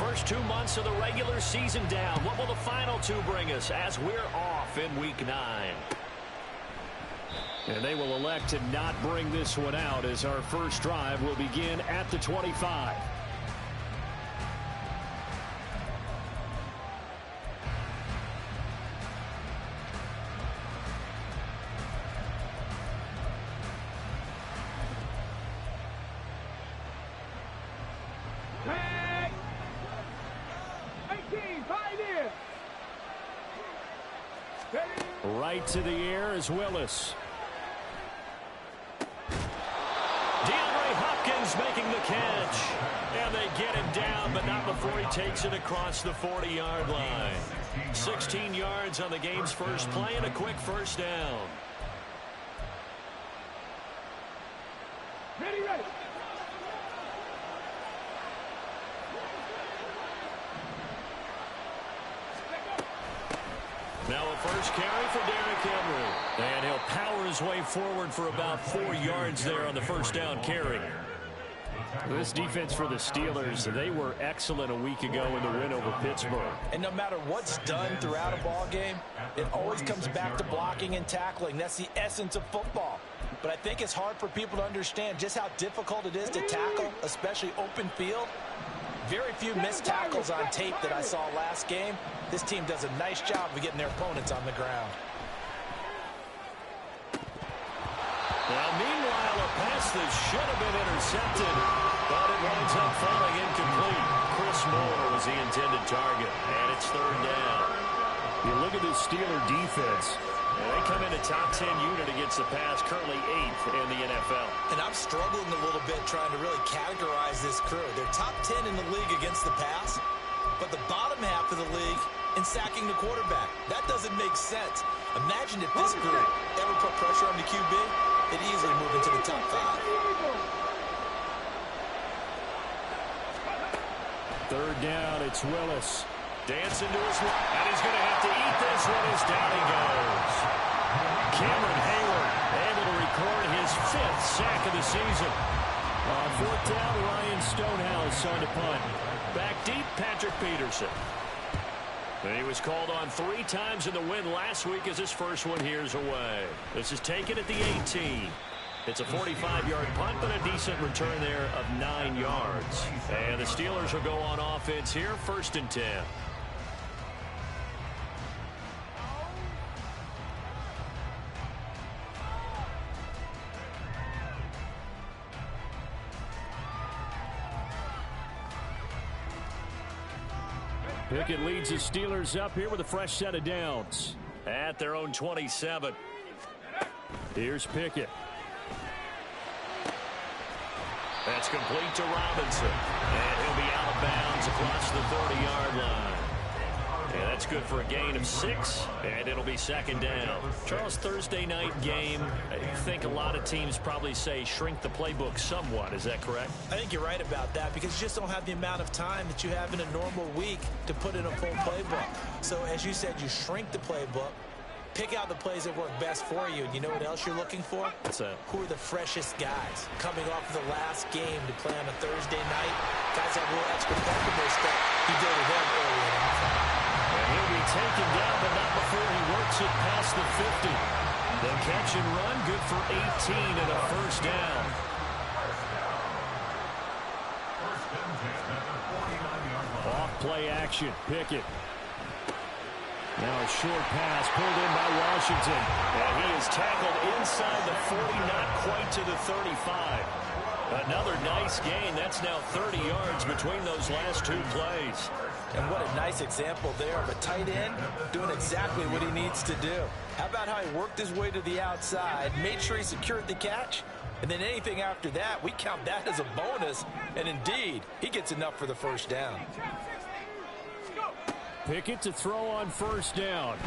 first 2 months of the regular season down. What will the final two bring us as we're off in Week 9? And they will elect to not bring this one out as our first drive will begin at the 25. Right to the air is Willis. DeAndre Hopkins making the catch. And they get him down, but not before he takes it across the 40-yard line. 16 yards on the game's first play and a quick first down. Ready. Now a first carry for Derrick Henry. And he'll power his way forward for about 4 yards there on the first down carry. This defense for the Steelers, they were excellent a week ago in the win over Pittsburgh. And no matter what's done throughout a ball game, it always comes back to blocking and tackling. That's the essence of football. But I think it's hard for people to understand just how difficult it is to tackle, especially open field. Very few missed tackles on tape that I saw last game. This team does a nice job of getting their opponents on the ground. Now, meanwhile, a pass that should have been intercepted, but it winds up falling incomplete. Chris Moore was the intended target, and it's third down. You look at this Steeler defense. They come in a top 10 unit against the pass, currently 8th in the NFL. And I'm struggling a little bit trying to really categorize this crew. They're top 10 in the league against the pass, but the bottom half of the league in sacking the quarterback. That doesn't make sense. Imagine if this group ever put pressure on the QB, it'd easily move into the top 5. Third down, it's Willis. Dancing to his right, and he's going to have to eat this one as down he goes. Cameron Hayward able to record his 5th sack of the season. On fourth down, Ryan Stonehouse on to punt. Back deep, Patrick Peterson. And he was called on 3 times in the win last week as his first one here's away. This is taken at the 18. It's a 45-yard punt, but a decent return there of 9 yards. And the Steelers will go on offense here, 1st and 10. Pickett leads the Steelers up here with a fresh set of downs at their own 27. Here's Pickett. That's complete to Robinson. And he'll be out of bounds across the 30-yard line. And that's good for a gain of 6, and it'll be 2nd down. Charles, Thursday night game, I think a lot of teams probably say shrink the playbook somewhat. Is that correct? I think you're right about that because you just don't have the amount of time that you have in a normal week to put in a full playbook. So as you said, you shrink the playbook, pick out the plays that work best for you. And you know what else you're looking for? What's that? Who are the freshest guys coming off of the last game to play on a Thursday night? Guys have a little extra comfortable stuff. You go to them early in the game. He'll be taken down, but not before he works it past the 50. The catch and run, good for 18 and a first down. Off play action, Pickett. Now a short pass pulled in by Washington. And he is tackled inside the 40, not quite to the 35. Another nice gain. That's now 30 yards between those last 2 plays. And what a nice example there of a tight end doing exactly what he needs to do. How about how he worked his way to the outside, made sure he secured the catch, and then anything after that, we count that as a bonus. And indeed, he gets enough for the first down. Pickett to throw on first down.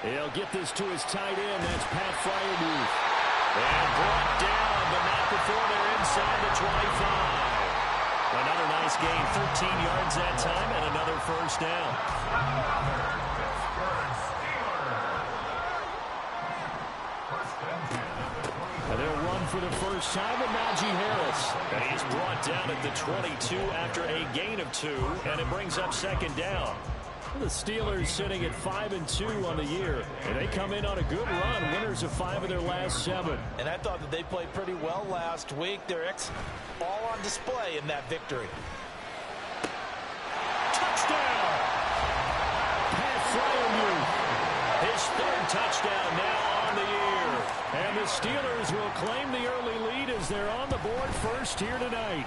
He'll get this to his tight end. That's Pat Freiermuth. And brought down, but not before they're inside the 25. Another nice gain, 13 yards that time, and another first down. And they'll run for the first time with Najee Harris. And he's brought down at the 22 after a gain of 2, and it brings up second down. The Steelers sitting at 5-2 on the year, and they come in on a good run, winners of 5 of their last 7. And I thought that they played pretty well last week. They're all on display in that victory. Touchdown! Pat Fryermuth, his 3rd touchdown now on the year. And the Steelers will claim the early lead as they're on the board first here tonight.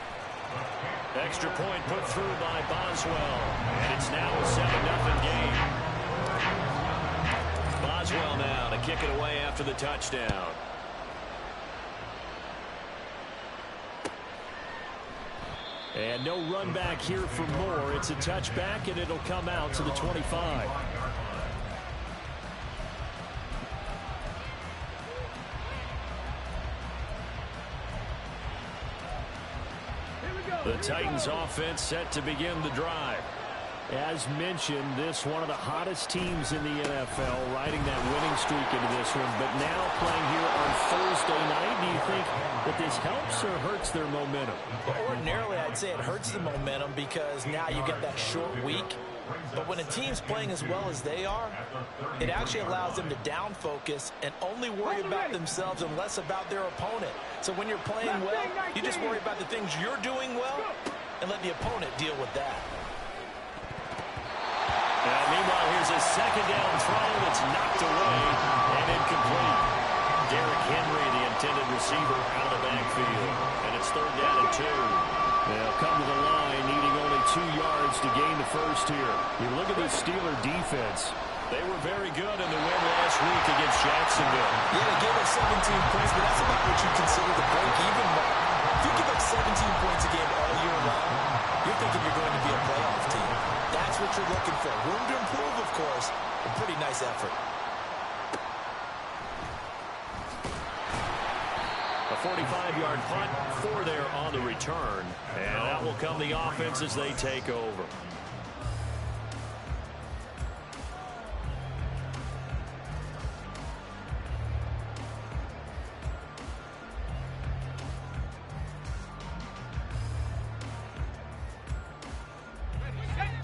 Extra point put through by Boswell, and it's now a 7-0 game. Boswell now to kick it away after the touchdown. And no run back here for Moore. It's a touchback, and it'll come out to the 25. The Titans offense set to begin the drive. As mentioned, this one of the hottest teams in the NFL, riding that winning streak into this one, but now playing here on Thursday night. Do you think that this helps or hurts their momentum? Well, ordinarily, I'd say it hurts the momentum because now you get that short week. But when a team's playing as well as they are, it actually allows them to down focus and only worry about themselves and less about their opponent. So when you're playing well, you just worry about the things you're doing well and let the opponent deal with that. Meanwhile, here's a second down throw that's knocked away and incomplete. Derrick Henry, the intended receiver, out of the backfield. And it's 3rd down and 2. They'll come to the line, needing only 2 yards to gain the first here. You look at the Steeler defense. They were very good in the win last week against Jacksonville. Yeah, they gave up 17 points, but that's about what you consider the break-even mark. If you give up 17 points a game all year long, you're thinking you're going to be a playoff team. That's what you're looking for. Room to improve, of course. A pretty nice effort. A 45-yard punt for there on the return. And out will come the offense as they take over.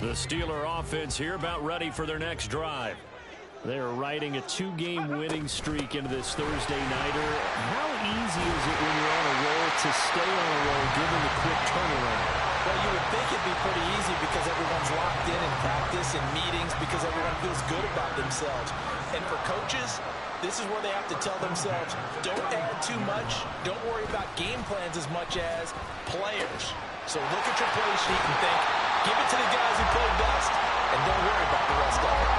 The Steeler offense here about ready for their next drive. They're riding a 2-game winning streak into this Thursday nighter. How easy is it when you're on a roll to stay on a roll given the quick turnaround? Well, you would think it'd be pretty easy because everyone's locked in practice and meetings because everyone feels good about themselves. And for coaches, this is where they have to tell themselves, don't add too much, don't worry about game plans as much as players. So look at your play sheet and think, give it to the guys who play best, and don't worry about the rest of it.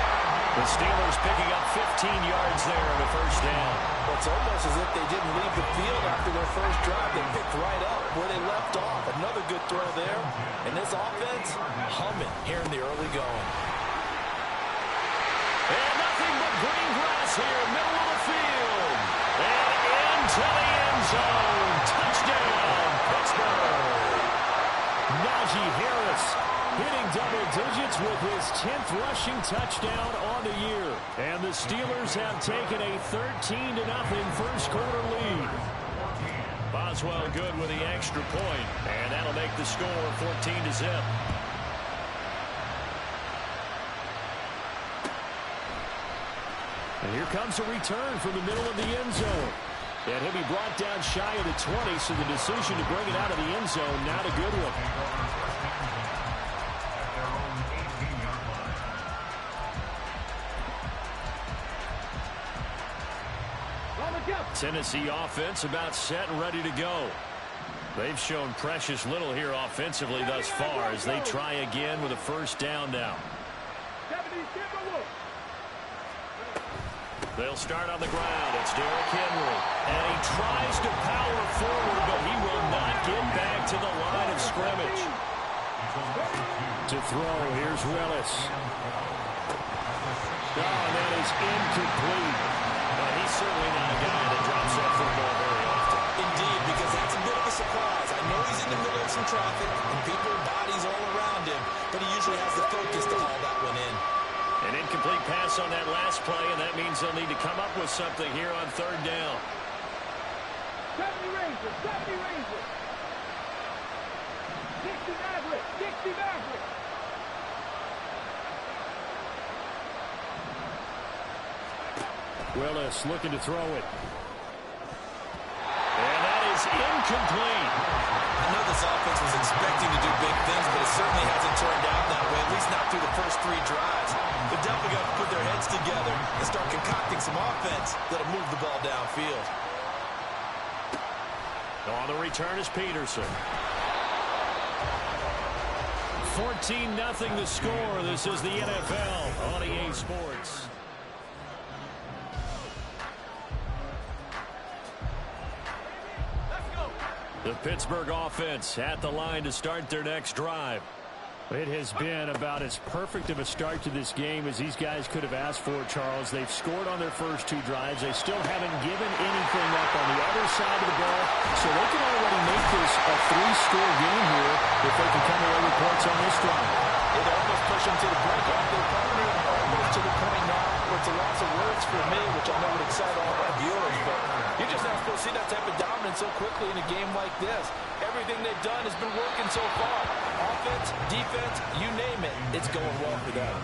The Steelers picking up 15 yards there in the first down. Well, it's almost as if they didn't leave the field after their first drive. They picked right up where they left off. Another good throw there. And this offense, humming here in the early going. And nothing but green grass here, middle of the field. And into the end zone. Touchdown, Pittsburgh. Najee Harris hitting double digits with his 10th rushing touchdown on the year. And the Steelers have taken a 13-0 first quarter lead. Boswell good with the extra point, and that'll make the score 14-0. And here comes a return from the middle of the end zone. And he'll be brought down shy of the 20, so the decision to bring it out of the end zone, not a good one. Tennessee offense about set and ready to go. They've shown precious little here offensively thus far as they try again with a first down now. They'll start on the ground. It's Derrick Henry. And he tries to power forward, but he will not get back to the line of scrimmage. To throw, here's Willis. Oh, and that is incomplete. He's certainly not a guy that drops that football very often. Indeed, because that's a bit of a surprise. I know he's in the middle of some traffic and people, bodies all around him, but he usually has the focus to haul that one in. An incomplete pass on that last play, and that means they'll need to come up with something here on third down. Willis looking to throw it. And that is incomplete. I know this offense was expecting to do big things, but it certainly hasn't turned out that way, at least not through the first 3 drives. They're definitely going to put their heads together and start concocting some offense that'll move the ball downfield. On the return is Peterson. 14-0 the score. This is the NFL on EA Sports. The Pittsburgh offense at the line to start their next drive. It has been about as perfect of a start to this game as these guys could have asked for, Charles. They've scored on their first 2 drives. They still haven't given anything up on the other side of the ball, so they can already make this a 3-score game here if they can come away with points on this drive. It almost pushed them to the brink of their partner, almost to the point now where it's a loss of words for me, which I know would excite all of our viewers, but you're just not supposed to see that type of dominance so quickly in a game like this. Everything they've done has been working so far. Offense, defense, you name it, it's going well for them.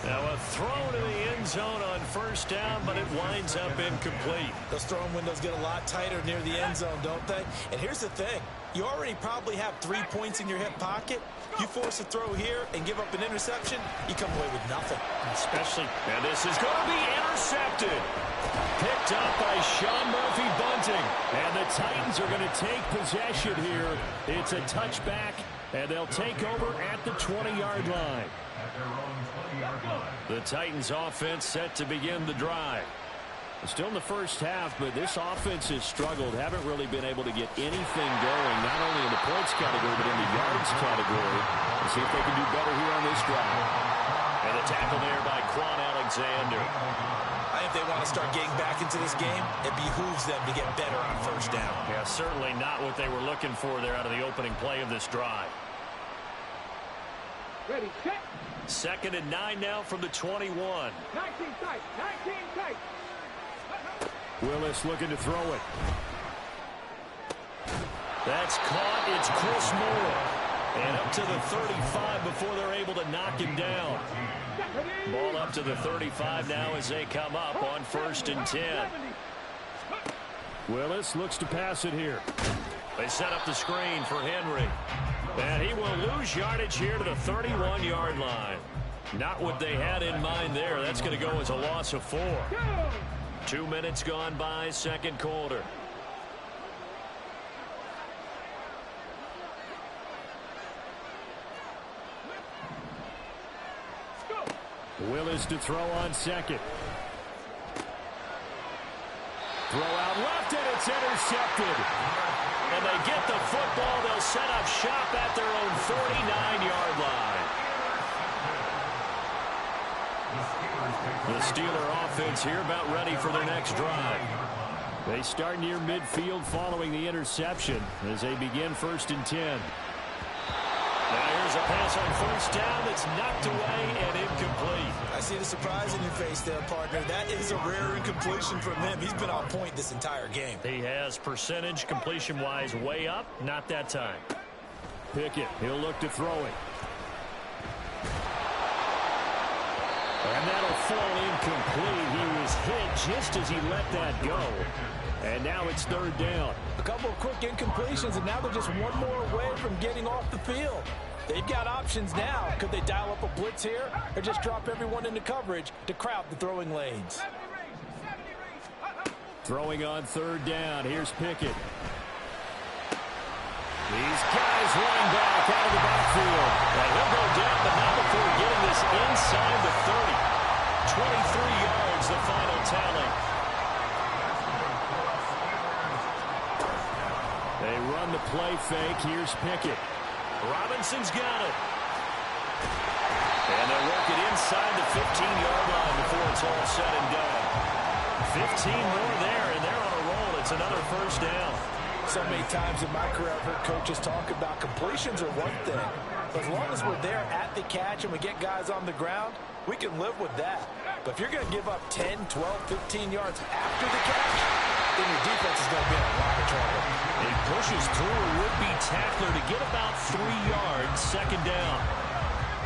Now a throw to the end zone on first down, but it winds up incomplete. Those throwing windows get a lot tighter near the end zone, don't they? And here's the thing. You already probably have 3 points in your hip pocket. You force a throw here and give up an interception, you come away with nothing. Especially, and this is going to be intercepted. Picked up by Sean Murphy-Bunting. And the Titans are going to take possession here. It's a touchback, and they'll take over at the 20-yard line. The Titans offense set to begin the drive. Still in the first half, but this offense has struggled. Haven't really been able to get anything going, not only in the points category, but in the yards category. Let's see if they can do better here on this drive. And the tackle there by Quan Alexander. I think they want to start getting back into this game. It behooves them to get better on first down. Yeah, certainly not what they were looking for there out of the opening play of this drive. Ready, set. 2nd and 9 now from the 21. 19 tight, 19 tight. Willis looking to throw it. That's caught. It's Chris Moore. And up to the 35 before they're able to knock him down. Ball up to the 35 now as they come up on 1st and 10. Willis looks to pass it here. They set up the screen for Henry. And he will lose yardage here to the 31-yard line. Not what they had in mind there. That's going to go as a loss of 4. 2 minutes gone by, 2nd quarter. Willis to throw on 2nd. Throw out left, and it's intercepted. And they get the football. They'll set up shop at their own 49-yard line. The Steeler offense here about ready for their next drive. They start near midfield following the interception as they begin 1st and 10. Now here's a pass on 1st down that's knocked away and incomplete. I see the surprise in your face there, partner. That is a rare incompletion from him. He's been on point this entire game. He has percentage completion-wise way up, not that time. Pickett, he'll look to throw it. And that'll fall incomplete. He was hit just as he let that go. And now it's 3rd down. A couple of quick incompletions, and now they're just one more away from getting off the field. They've got options now. Could they dial up a blitz here or just drop everyone into coverage to crowd the throwing lanes? Throwing on 3rd down. Here's Pickett. These guys running back out of the backfield. And he'll go down, but not before getting this inside the 30. 23 yards, the final tally. They run the play fake. Here's Pickett. Robinson's got it. And they'll work it inside the 15-yard line before it's all said and done. 15 more there, and they're on a roll. It's another 1st down. So many times in my career, I've heard coaches talk about completions are one thing. But as long as we're there at the catch and we get guys on the ground, we can live with that. But if you're going to give up 10, 12, 15 yards after the catch, then your defense is going to be in a lot of trouble. He pushes through a would-be tackler to get about 3 yards, second down.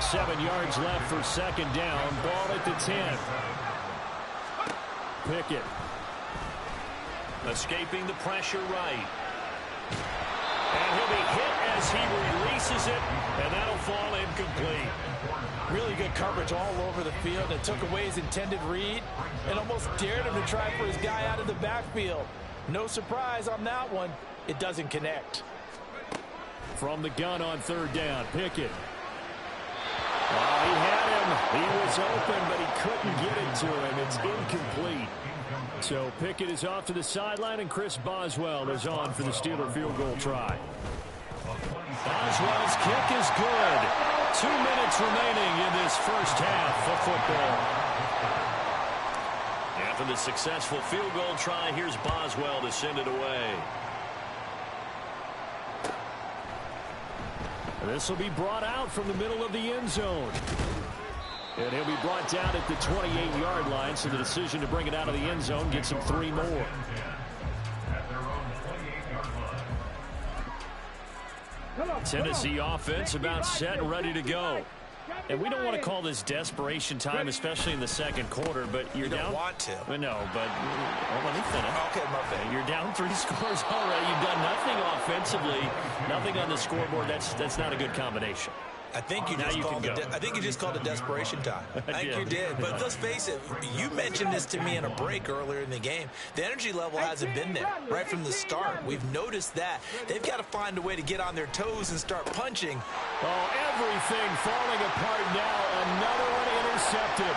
7 yards left for second down. Ball at the 10. Pickett. Escaping the pressure right. And he'll be hit as he releases it, and that'll fall incomplete. Really good coverage all over the field. It took away his intended read and almost dared him to try for his guy out of the backfield. No surprise on that one. It doesn't connect. From the gun on third down, Pickett. Oh, he had him. He was open, but he couldn't get it to him. It's incomplete. So Pickett is off to the sideline, and Chris Boswell is on for the Steeler field goal try. Boswell's kick is good. 2 minutes remaining in this first half of football. After the successful field goal try, here's Boswell to send it away. This will be brought out from the middle of the end zone. And he'll be brought down at the 28-yard line, so the decision to bring it out of the end zone gets him 3 more. Tennessee offense about set and ready to go. And we don't want to call this desperation time, especially in the second quarter, but you're down. You don't want to. No, but let me finish. Okay, my bad. You're down 3 scores already. You've done nothing offensively, nothing on the scoreboard. That's not a good combination. I think you just called it desperation time. I think you did. But let's face it, you mentioned this to me in a break earlier in the game. The energy level hasn't been there right from the start. We've noticed that. They've got to find a way to get on their toes and start punching. Oh, everything falling apart now. Another one intercepted.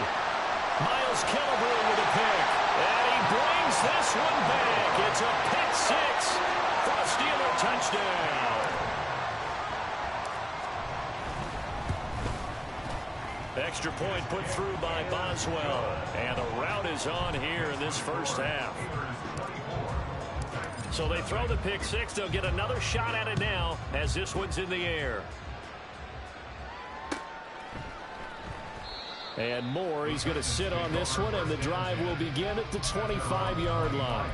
Miles Killebrew with a pick. And he brings this one back. It's a pick six for a Steeler touchdown. Extra point put through by Boswell. And the route is on here in this first half. So they throw the pick six. They'll get another shot at it now as this one's in the air. And Moore, he's going to sit on this one, and the drive will begin at the 25-yard line.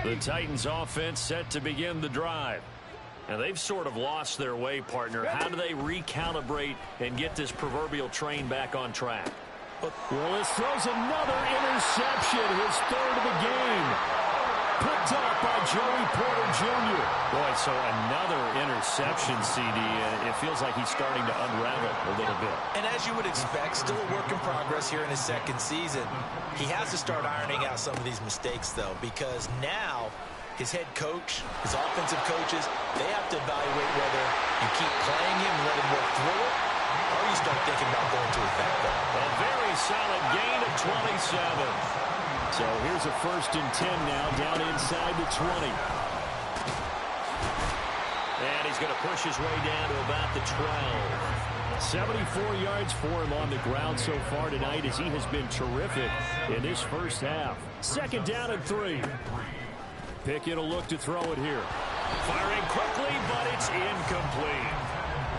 The Titans offense set to begin the drive. And they've sort of lost their way, partner. How do they recalibrate and get this proverbial train back on track? Well, this throws another interception, his third of the game. Picked up by Joey Porter Jr. Boy, so another interception, CD. It feels like he's starting to unravel a little bit. And as you would expect, still a work in progress here in his second season. He has to start ironing out some of these mistakes, though, because now his head coach, his offensive coaches, they have to evaluate whether you keep playing him and let him work through it, or you start thinking about going to his backup. A very solid gain of 27. So here's a 1st and 10 now, down inside the 20. And he's going to push his way down to about the 12. 74 yards for him on the ground so far tonight as he has been terrific in this first half. 2nd down and 3. Pickett will look to throw it here. Firing quickly, but it's incomplete.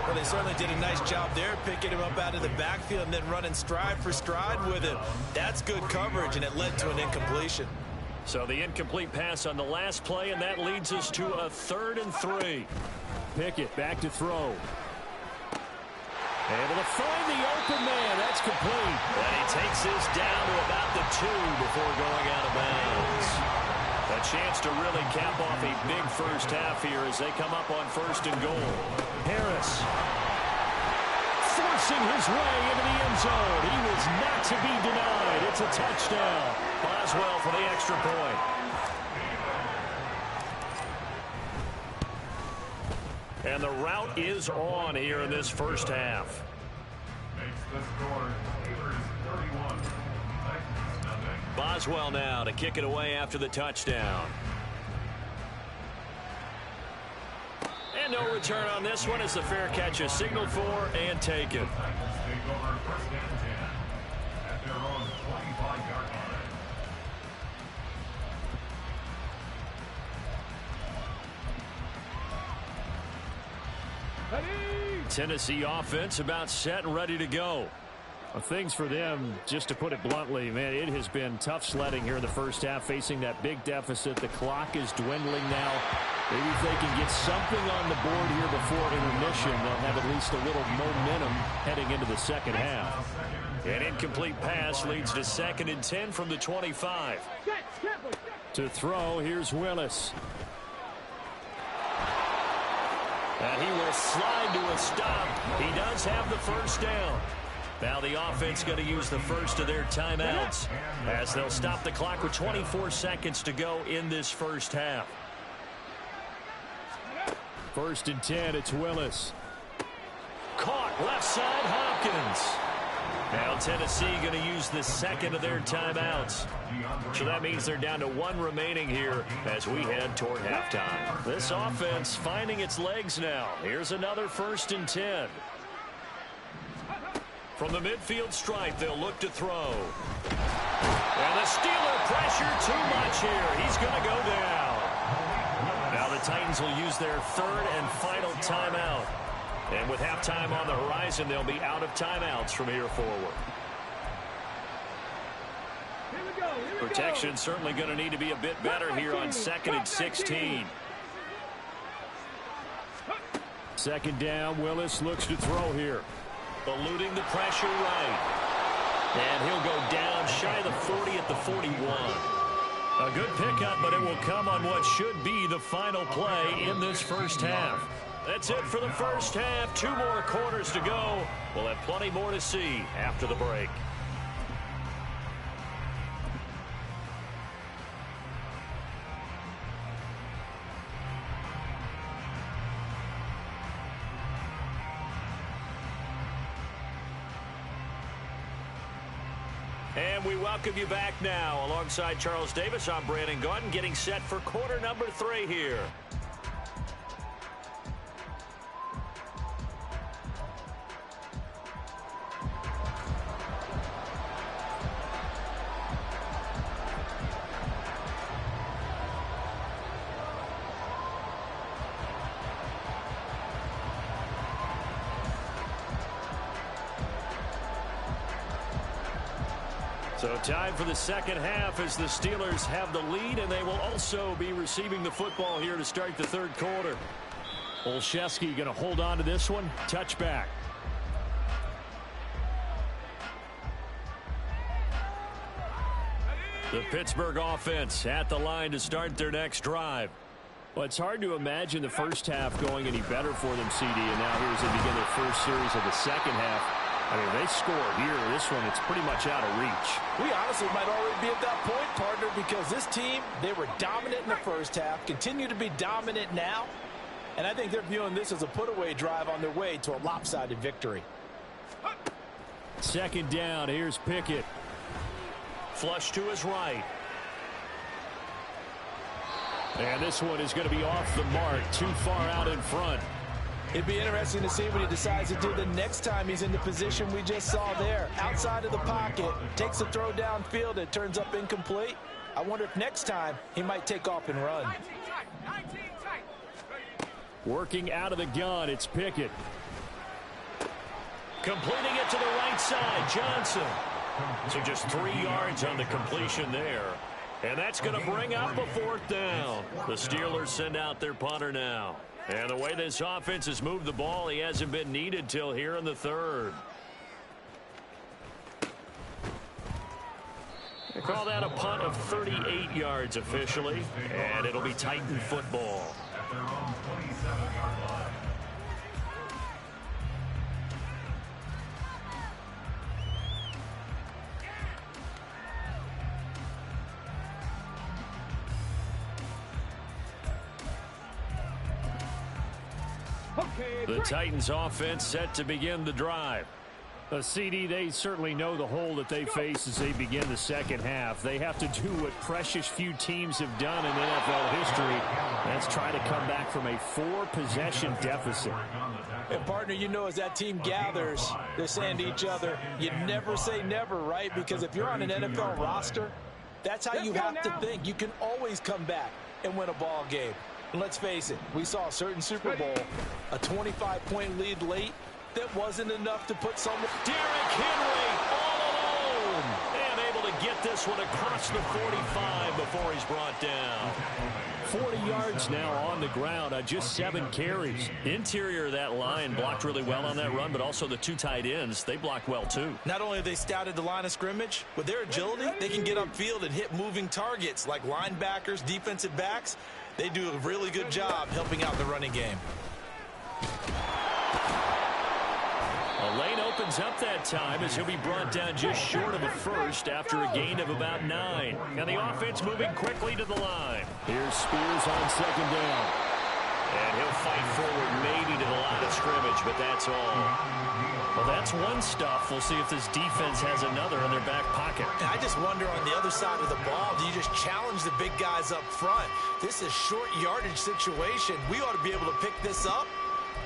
Well, they certainly did a nice job there, picking him up out of the backfield and then running stride for stride with him. That's good coverage, and it led to an incompletion. So the incomplete pass on the last play, and that leads us to a 3rd and 3. Pickett back to throw. Able to find the open man. That's complete. And he takes this down to about the 2 before going out of bounds. A chance to really cap off a big first half here as they come up on 1st and goal. Harris forcing his way into the end zone. He was not to be denied. It's a touchdown. Boswell for the extra point. And the route is on here in this first half. Boswell now to kick it away after the touchdown. And no return on this one as the fair catch is signaled for and taken. Tennessee offense about set and ready to go. Well, things for them, just to put it bluntly, man, it has been tough sledding here in the first half, facing that big deficit. The clock is dwindling now. Maybe if they can get something on the board here before intermission, they'll have at least a little momentum heading into the second half. An incomplete pass leads to 2nd and 10 from the 25. To throw, here's Willis. And he will slide to a stop. He does have the first down. Now the offense going to use the first of their timeouts as they'll stop the clock with 24 seconds to go in this first half. 1st and 10, it's Willis. Caught left side, Hopkins. Now Tennessee going to use the second of their timeouts. So that means they're down to 1 remaining here as we head toward halftime. This offense finding its legs now. Here's another 1st and 10. From the midfield stripe, they'll look to throw. And the Steeler pressure too much here. He's going to go down. Now the Titans will use their 3rd and final timeout. And with halftime on the horizon, they'll be out of timeouts from here forward. Protection certainly going to need to be a bit better here on 2nd and 16. 2nd down, Willis looks to throw here. Eluding the pressure right. And he'll go down shy of the 40 at the 41. A good pickup, but it will come on what should be the final play in this first half. That's it for the first half. 2 more quarters to go. We'll have plenty more to see after the break. And we welcome you back now. Alongside Charles Davis, I'm Brandon Gaudin, getting set for quarter number 3 here. So time for the second half as the Steelers have the lead, and they will also be receiving the football here to start the 3rd quarter. Olszewski going to hold on to this one. Touchback. The Pittsburgh offense at the line to start their next drive. Well, it's hard to imagine the first half going any better for them, CD, and now here as they begin their first series of the second half. I mean, they scored here. This one, it's pretty much out of reach. We honestly might already be at that point, partner, because this team, they were dominant in the first half, continue to be dominant now, and I think they're viewing this as a put-away drive on their way to a lopsided victory. 2nd down, here's Pickett. Flush to his right. And this one is going to be off the mark, too far out in front. It'd be interesting to see what he decides to do the next time he's in the position we just saw there. Outside of the pocket, takes a throw downfield, it turns up incomplete. I wonder if next time he might take off and run. Working out of the gun, it's Pickett. Completing it to the right side, Johnson. So just 3 yards on the completion there. And that's going to bring up a 4th down. The Steelers send out their punter now. And the way this offense has moved the ball, he hasn't been needed till here in the 3rd. They call that a punt of 38 yards officially, and it'll be Titan football. The Titans offense set to begin the drive. CD, they certainly know the hole that they face as they begin the second half. They have to do what precious few teams have done in NFL history. That's try to come back from a 4-possession deficit. And partner, you know, as that team gathers, they're saying to each other, you never say never, right? Because if you're on an NFL roster, that's how you have to think. You can always come back and win a ball game. And let's face it, we saw a certain Super Bowl, a 25-point lead late, that wasn't enough to put someone. Derrick Henry all alone. And able to get this one across the 45 before he's brought down. 40 yards now on the ground on just 7 carries. Interior of that line blocked really well on that run, but also the 2 tight ends, they blocked well too. Not only have they scouted the line of scrimmage, with their agility, they can get upfield and hit moving targets like linebackers, defensive backs. They do a really good job helping out the running game. A lane opens up that time as he'll be brought down just short of a first after a gain of about 9. And the offense moving quickly to the line. Here's Spears on 2nd down. And he'll fight forward maybe to the line of scrimmage, but that's all. Well, that's one stuff. We'll see if this defense has another in their back pocket. And I just wonder on the other side of the ball, do you just challenge the big guys up front? This is a short yardage situation. We ought to be able to pick this up.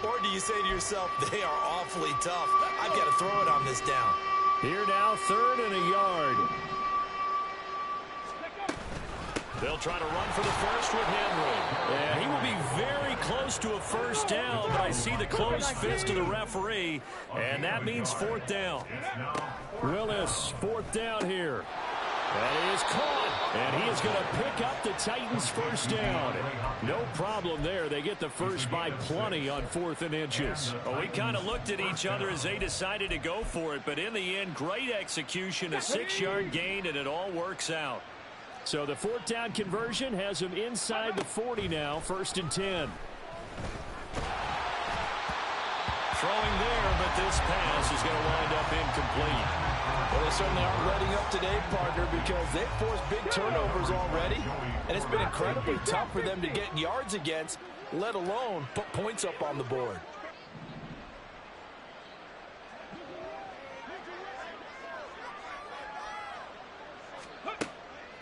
Or do you say to yourself, they are awfully tough. I've got to throw it on this down. Here now, 3rd and a yard. They'll try to run for the first with Henry. Yeah, he will be very close to a first down, but I see the closed fist of the referee, and that means 4th down. Willis, 4th down here. And he is caught, and he is going to pick up the Titans' first down. No problem there. They get the first by plenty on 4th and inches. Well, we kind of looked at each other as they decided to go for it, but in the end, great execution, a 6-yard gain, and it all works out. So the 4th down conversion has him inside the 40 now, 1st and 10. Throwing there, but this pass is going to wind up incomplete. Well, they certainly aren't letting up today, partner, because they've forced big turnovers already, and it's been incredibly tough for them to get yards against, let alone put points up on the board.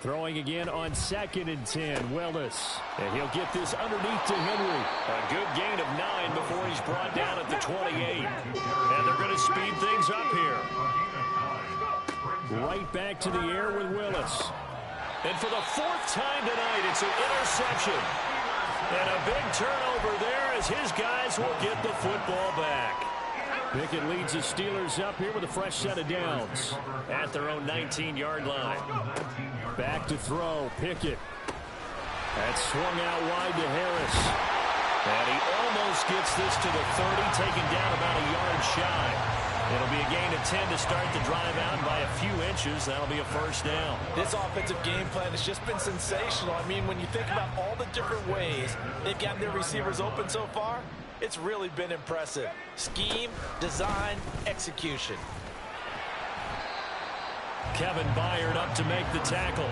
Throwing again on 2nd and 10, Willis. And he'll get this underneath to Henry. A good gain of 9 before he's brought down at the 28. And they're going to speed things up here. Right back to the air with Willis. And for the 4th time tonight, it's an interception. And a big turnover there as his guys will get the football back. Pickett leads the Steelers up here with a fresh set of downs. At their own 19-yard line. Back to throw, Pickett. That's swung out wide to Harris. And he almost gets this to the 30, taken down about a yard shy. It'll be a gain of 10 to start the drive out, and by a few inches, that'll be a first down. This offensive game plan has just been sensational. I mean, when you think about all the different ways they've gotten their receivers open so far, it's really been impressive. Scheme, design, execution. Kevin Byard up to make the tackle.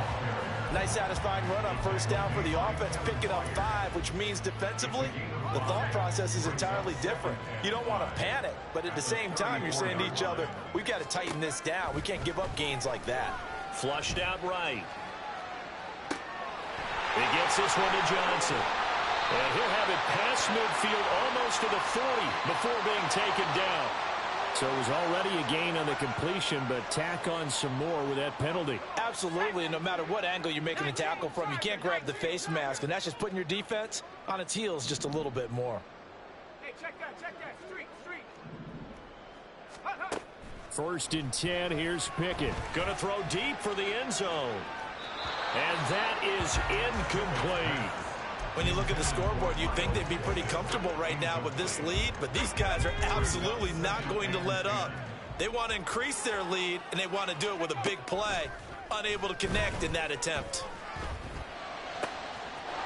Nice satisfying run on first down for the offense, picking up 5, which means defensively, the thought process is entirely different. You don't want to panic, but at the same time, you're saying to each other, we've got to tighten this down. We can't give up gains like that. Flushed out right. He gets this one to Johnson. And he'll have it past midfield almost to the 40 before being taken down. So it was already a gain on the completion, but tack on some more with that penalty. Absolutely, and no matter what angle you're making the tackle from, you can't grab the face mask, and that's just putting your defense on its heels just a little bit more. Hey, check that, street. 1st and 10, here's Pickett. Going to throw deep for the end zone. And that is incomplete. When you look at the scoreboard, you'd think they'd be pretty comfortable right now with this lead, but these guys are absolutely not going to let up. They want to increase their lead, and they want to do it with a big play. Unable to connect in that attempt.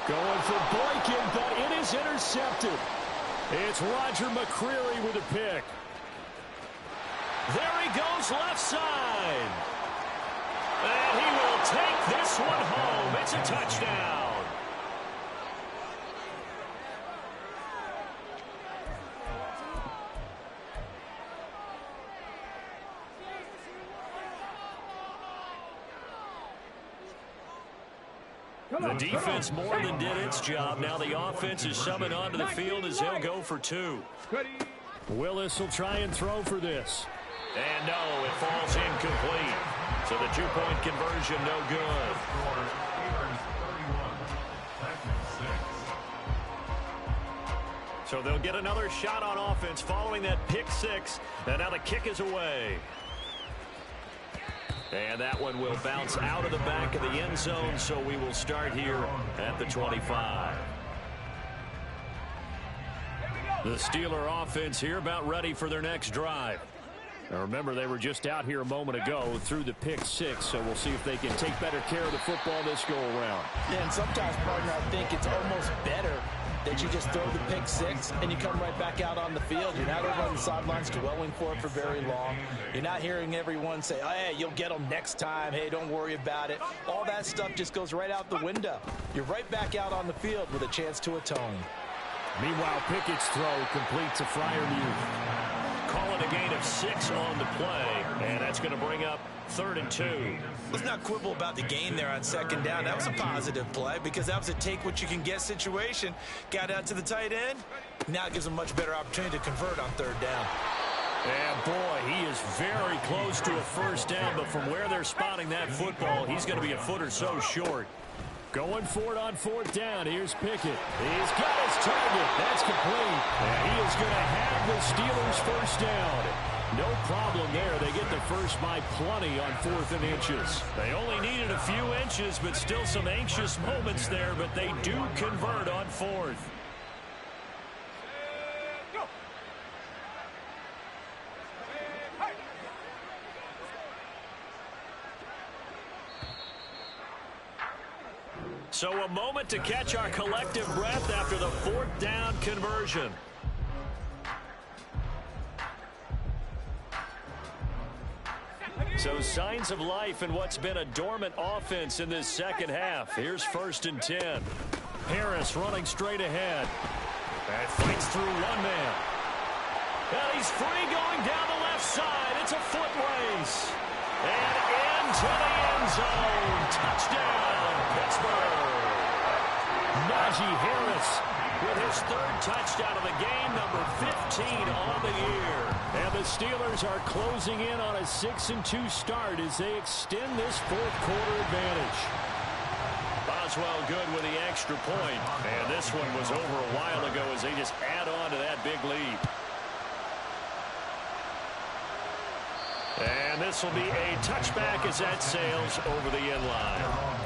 Going for Boykin, but it is intercepted. It's Roger McCreary with a pick. There he goes left side. And he will take this one home. It's a touchdown. The defense more than did its job. Now the offense is summoned onto the field as he'll go for 2. Willis will try and throw for this. And no, it falls incomplete. So the 2-point conversion no good. So they'll get another shot on offense following that pick six. And now the kick is away. And that one will bounce out of the back of the end zone, so we will start here at the 25. The Steeler offense here about ready for their next drive. Now remember, they were just out here a moment ago through the pick six, so we'll see if they can take better care of the football this go around. Yeah, and sometimes, partner, I think it's almost better that you just throw the pick six and you come right back out on the field. You're not over on the sidelines dwelling for it for very long. You're not hearing everyone say, oh, hey, you'll get them next time. Hey, don't worry about it. All that stuff just goes right out the window. You're right back out on the field with a chance to atone. Meanwhile, Pickett's throw complete to Freiermuth. Call it a gain of 6 on the play, and that's going to bring up 3rd and 2. Let's not quibble about the gain there on 2nd down. That was a positive play because that was a take-what-you-can-get situation. Got out to the tight end. Now it gives them a much better opportunity to convert on 3rd down. And, boy, he is very close to a first down, but from where they're spotting that football, he's going to be a foot or so short. Going for it on 4th down. Here's Pickett. He's got his target. That's complete. And he is going to have the Steelers first down. No problem there. They get the first by plenty on 4th and inches. They only needed a few inches, but still some anxious moments there, but they do convert on 4th. So a moment to catch our collective breath after the 4th down conversion. So signs of life in what's been a dormant offense in this second half. Here's 1st and 10. Harris running straight ahead. And fights through one man. And he's free going down the left side. It's a foot race. And into the end zone. Touchdown, Pittsburgh. Najee Harris with his 3rd touchdown of the game, number 15 on the year. And the Steelers are closing in on a 6-2 start as they extend this 4th quarter advantage. Boswell good with the extra point. And this one was over a while ago as they just add on to that big lead. And this will be a touchback as that sails over the end line.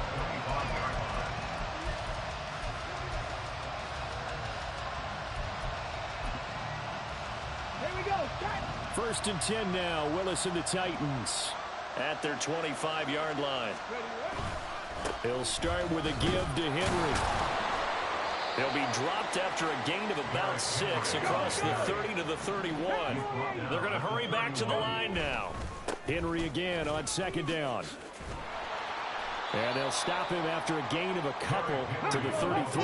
First and 10 now. Willis and the Titans at their 25-yard line. He'll start with a give to Henry. He'll be dropped after a gain of about 6 across the 30 to the 31. They're going to hurry back to the line now. Henry again on 2nd down. And they'll stop him after a gain of a couple to the 33.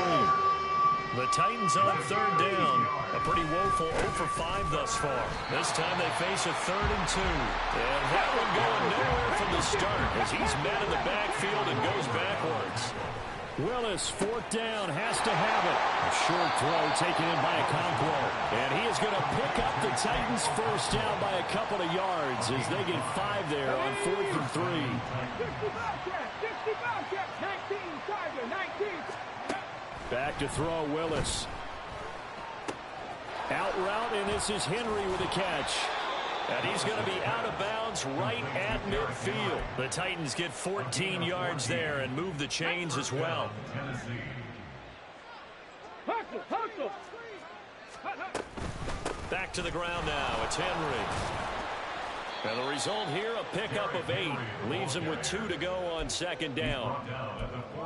The Titans on 3rd down. A pretty woeful 0 for 5 thus far. This time they face a 3rd and 2. And that one going nowhere from the start as he's met in the backfield and goes backwards. Willis, 4th down, has to have it. A short throw taken in by Okonkwo. And he is going to pick up the Titans' first down by a couple of yards as they get 5 there on 4th and 3. 19. Back to throw, Willis. Out route, and this is Henry with a catch. And he's going to be out of bounds right at midfield. The Titans get 14 yards there and move the chains as well. Back to the ground now. It's Henry. And the result here, a pickup of 8. Leaves him with 2 to go on 2nd down.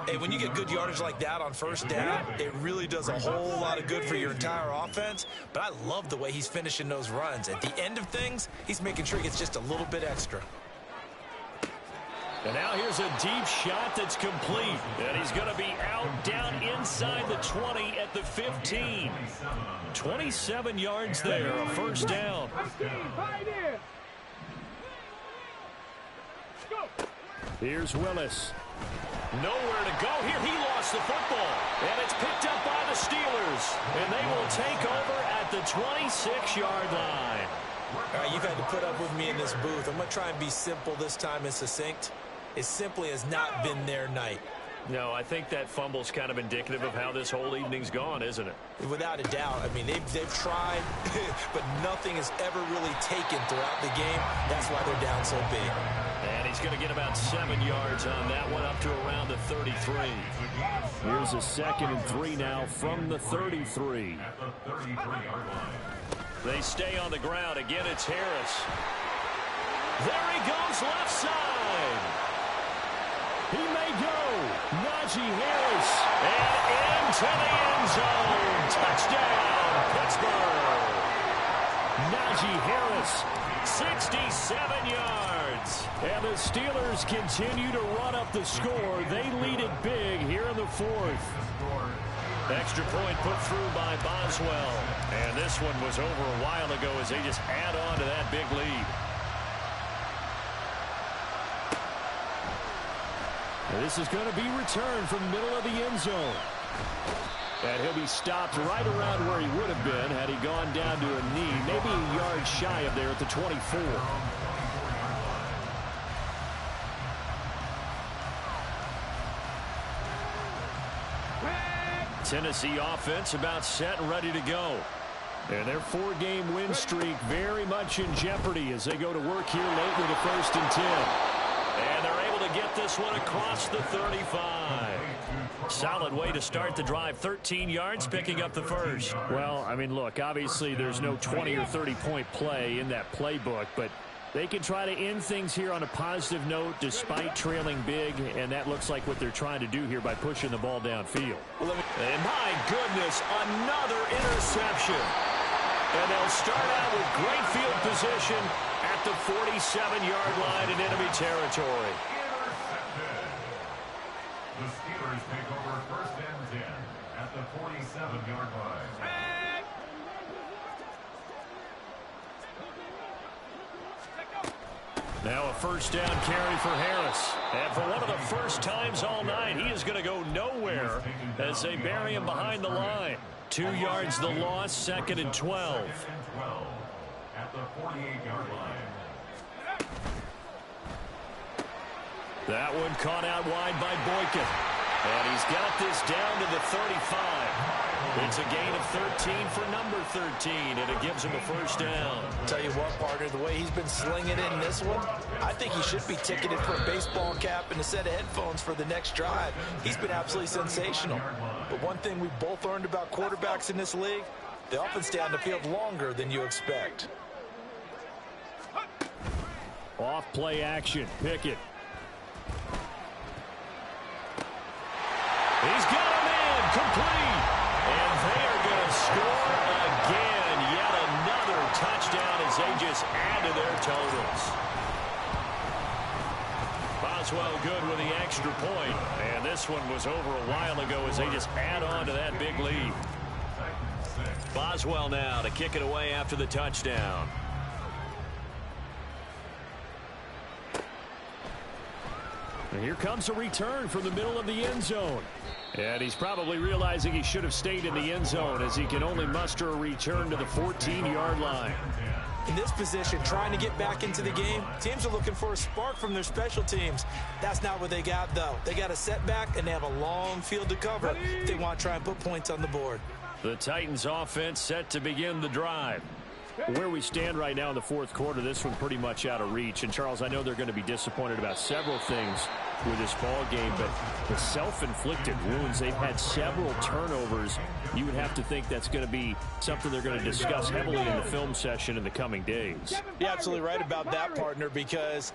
Hey, when you get good yardage like that on 1st down, it really does a whole lot of good for your entire offense. But I love the way he's finishing those runs. At the end of things, he's making sure he gets just a little bit extra. And now here's a deep shot that's complete. And he's going to be out down inside the 20 at the 15. 27 yards there, a 1st down. Here's Willis. Nowhere to go here. He lost the football. And it's picked up by the Steelers. And they will take over at the 26-yard line. All right, you've had to put up with me in this booth. I'm going to try and be simple this time and succinct. It simply has not been their night. No, I think that fumble's kind of indicative of how this whole evening's gone, isn't it? Without a doubt. I mean, they've tried, but nothing has ever really taken throughout the game. That's why they're down so big. And he's going to get about 7 yards on that one, up to around the 33. Here's a 2nd and 3 now from the 33. They stay on the ground. Again, it's Harris. There he goes, left side. He may go. Najee Harris. And into the end zone. Touchdown, Pittsburgh. Najee Harris. 67 yards. And the Steelers continue to run up the score. They lead it big here in the 4th. Extra point put through by Boswell. And this one was over a while ago as they just add on to that big lead. And this is going to be returned from the middle of the end zone. And he'll be stopped right around where he would have been had he gone down to a knee, maybe a yard shy of there at the 24. Tennessee offense about set and ready to go. And their 4-game win streak very much in jeopardy as they go to work here late with a 1st and 10. And they're able to get this one across the 35. Solid way to start the drive. 13 yards, picking up the first. Well, I mean, look, obviously there's no 20 or 30-point play in that playbook, but they can try to end things here on a positive note despite trailing big, and that looks like what they're trying to do here by pushing the ball downfield. And my goodness, another interception. And they'll start out with great field position at the 47-yard line in enemy territory. The Steelers take over 1st and 10 at the 47-yard line. Now a 1st down carry for Harris. And for one of the first times all night, he is going to go nowhere as they bury him behind the line. 2 yards the loss, 2nd and 12. At the 48-yard line. That one caught out wide by Boykin. And he's got this down to the 35. It's a gain of 13 for number 13, and it gives him a 1st down. Tell you what, partner, the way he's been slinging it in this one, I think he should be ticketed for a baseball cap and a set of headphones for the next drive. He's been absolutely sensational. But one thing we both learned about quarterbacks in this league, they often stay on the field longer than you expect. Off play action. Pickett. He's got him in, complete. And they are going to score again. Yet another touchdown as they just add to their totals. Boswell good with the extra point. And this one was over a while ago as they just add on to that big lead. Boswell now to kick it away after the touchdown. And here comes a return from the middle of the end zone. And he's probably realizing he should have stayed in the end zone as he can only muster a return to the 14-yard line. In this position, trying to get back into the game, teams are looking for a spark from their special teams. That's not what they got, though. They got a setback, and they have a long field to cover if they want to try and put points on the board. The Titans offense set to begin the drive. Where we stand right now in the 4th quarter, this one pretty much out of reach. And, Charles, I know they're going to be disappointed about several things with this ball game, but the self-inflicted wounds, they've had several turnovers. You would have to think that's going to be something they're going to discuss heavily in the film session in the coming days. You're absolutely right about that, partner, because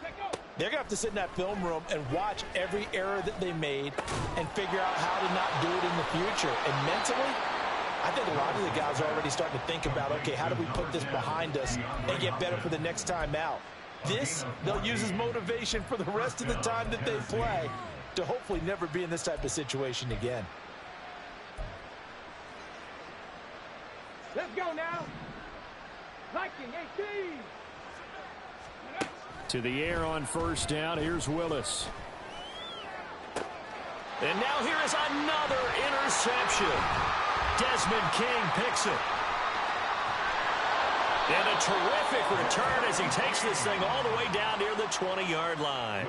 they're going to have to sit in that film room and watch every error that they made and figure out how to not do it in the future. And mentally, I think a lot of the guys are already starting to think about, okay, how do we put this behind us and get better for the next time out? This, they'll use as motivation for the rest of the time that they play to hopefully never be in this type of situation again. Let's go now. Liking 18. To the air on 1st down. Here's Willis. And now here is another interception. Desmond King picks it. And a terrific return as he takes this thing all the way down near the 20-yard line.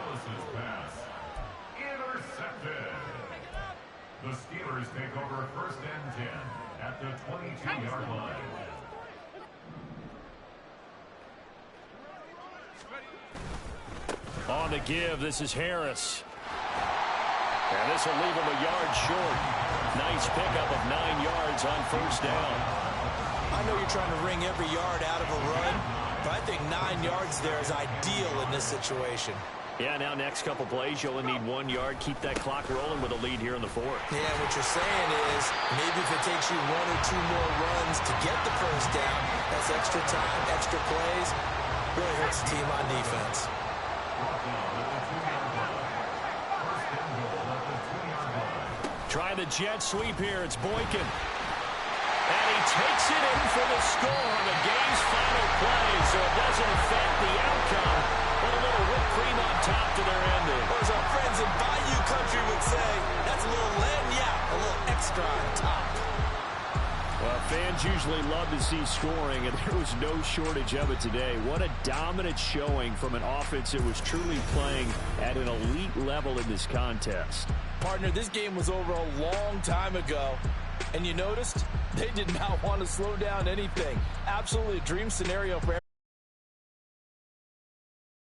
The Steelers take over first and 10 at the 22-yard line. On the give, this is Harris. And this will leave him a yard short. Nice pickup of 9 yards on first down. I know you're trying to wring every yard out of a run, but I think 9 yards there is ideal in this situation. Yeah, now next couple plays, you only need 1 yard. Keep that clock rolling with a lead here in the fourth. Yeah, what you're saying is maybe if it takes you 1 or 2 more runs to get the first down, that's extra time, extra plays, really hurts the team on defense. Try the jet sweep here. It's Boykin. And he takes it in for the score on the game's final play, so it doesn't affect the outcome, but a little whipped cream on top to their ending. Or as our friends in Bayou Country would say, that's a little lagniappe, a little extra on top. Well, fans usually love to see scoring, and there was no shortage of it today. What a dominant showing from an offense that was truly playing at an elite level in this contest. Partner, this game was over a long time ago, and you noticed they did not want to slow down anything. Absolutely a dream scenario for everyone.